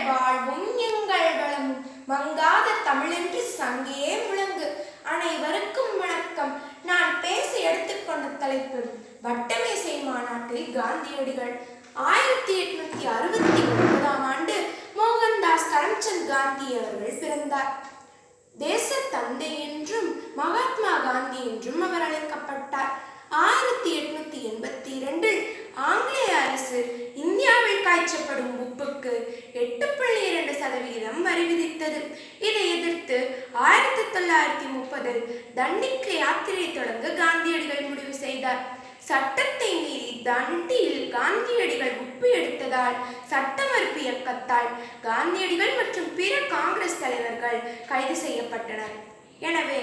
வாழ்வும் எங்கள் வளமும் மங்காத தமிழென்று சங்கே முழங்கு. அனைவருக்கும் வணக்கம். நான் பேச எடுத்துக்கொண்ட தலைப்பு வட்டமேசை மாநாட்டில் காந்தியடிகள். 1869ஆம் ஆண்டு மோகன்தாஸ் கரம்சந்த் காந்தி அவர்கள் பிறந்தார். தேச தந்தை என்றும் மகாத்மா காந்தி என்றும் அவர் அழைக்கப்பட்டார். 1882இல் ஆங்கிலேய அரசு இந்தியாவில் காய்ச்சப்படும் உப்புக்கு 8.2% வரி விதித்தது. இதை எதிர்த்து 1930இல் தண்டிக்கு யாத்திரை தொடங்க காந்தியடிகள் முடிவு செய்தார். சட்டத்தை மீறி தண்டியில் காந்தியடிகள் உப்பு எடுத்ததால் சட்ட மறுப்பு இயக்கத்தால் காந்தியடிகள் மற்றும் பிற காங்கிரஸ் தலைவர்கள் கைது செய்யப்பட்டனர். எனவே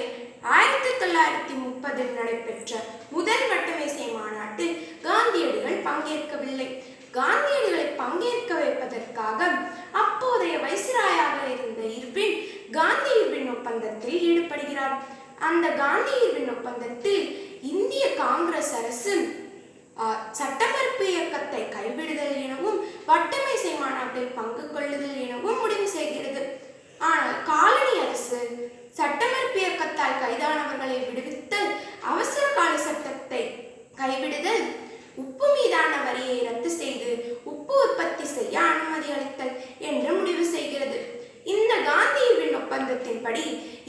1930இல் நடைபெற்ற முதல் வட்டமேசை மாநாட்டில் காந்தியடிகள் பங்கேற்கவில்லை. காந்தியடிகளை பங்கேற்க வைப்பதற்காக அப்போதைய வைஸ்ராயாக இருந்த இர்வின் காந்தி இர்வின் ஒப்பந்தத்தில் ஈடுபடுகிறார். அந்த காந்தி இர்வின் ஒப்பந்தத்தில் இந்திய காங்கிரஸ் அரசு சட்டமறுப்பு இயக்கத்தை கைவிடுதல் எனவும் வட்டமேசை மாநாட்டில் பங்கு கொள்ளுதல் எனவும் முடிவு செய்கிறது. ஆனால் காலனி அரசு சட்டமறுப்பு இயக்கத்தால் கைதானவர்களை விடுவித்தல், அவசர கால சட்டத்தை கைவிடுதல், உப்பு மீதான வரியை ரத்து செய்து உப்பு உற்பத்தி செய்ய அனுமதி அளித்தல் என்று முடிவு செய்கிறது. இந்த காந்தியின் ஒப்பந்தத்தின்படி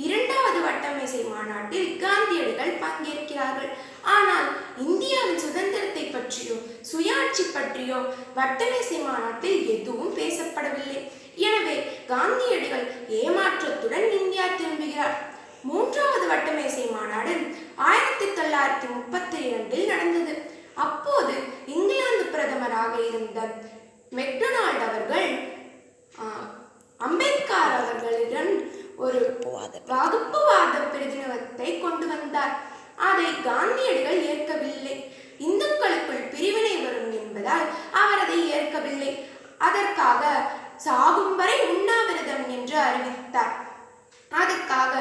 இரண்டாவது வட்டமேசை மாநாட்டில் காந்தியடிகள் பங்கேற்கிறார்கள். ஆனால் இந்தியாவின் சுதந்திரத்தை பற்றியோ சுயாட்சி பற்றியோ வட்டமேசை மாநாட்டில் எதுவும் பேசப்படவில்லை. எனவே காந்தியடிகள் ஏமாற்றத்துடன் இந்தியா திரும்புகிறார். மூன்றாவது வட்டமேசை மாநாடு 1932இல் நடந்தது. அப்போது இங்கிலாந்து பிரதமராக இருந்த மெக்டொனால்ட் அவர்கள் அம்பேத்கர் அவர்களிடம் ஒரு வகுப்புவாத பிரதிநிதித்துவத்தை கொண்டு வந்தார். அதை காந்தியடிகள் ஏற்கவில்லை. இந்துக்களுக்குள் பிரிவினை வரும் என்பதால் அவர் அதை ஏற்கவில்லை. அதற்காக சாகும் வரை உண்ணாவிரதம் என்று அறிவித்தார். அதற்காக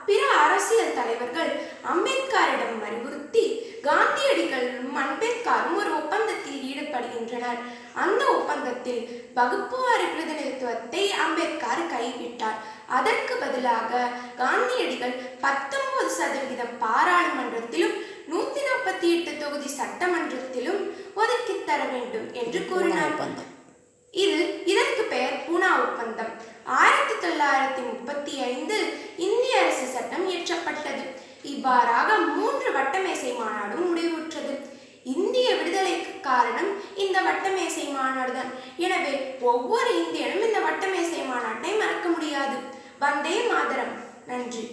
பிற அரசியல் தலைவர்கள் அம்பேத்கரிடம் வலியுறுத்தி காந்தியடிகளும் அம்பேத்கரும் ஒரு ஒப்பந்தத்தில் ஈடுபடுகின்றனர். அந்த ஒப்பந்தத்தில் வகுப்புவாரி பிரதிநிதித்துவத்தை அம்பேத்கர் கைவிட்டார். அதற்கு பதிலாக காந்தியடிகள் 19% பாராளுமன்றத்திலும் 148 தொகுதி சட்டமன்றத்திலும் ஒதுக்கி தர வேண்டும் என்று கூறினார். இதற்கு பெயர் பூனா ஒப்பந்தம். 1935 இந்திய அரசு சட்டம் இயற்றப்பட்டது. இவ்வாறாக 3 வட்டமேசை மாநாடும் முடிவுற்றது. இந்திய விடுதலைக்கு காரணம் இந்த வட்டமேசை மாநாடு தான். எனவே ஒவ்வொரு இந்தியனும் இந்த வட்டமேசை மாநாட்டை மறக்க முடியாது. வந்தே மாதரம். நன்றி.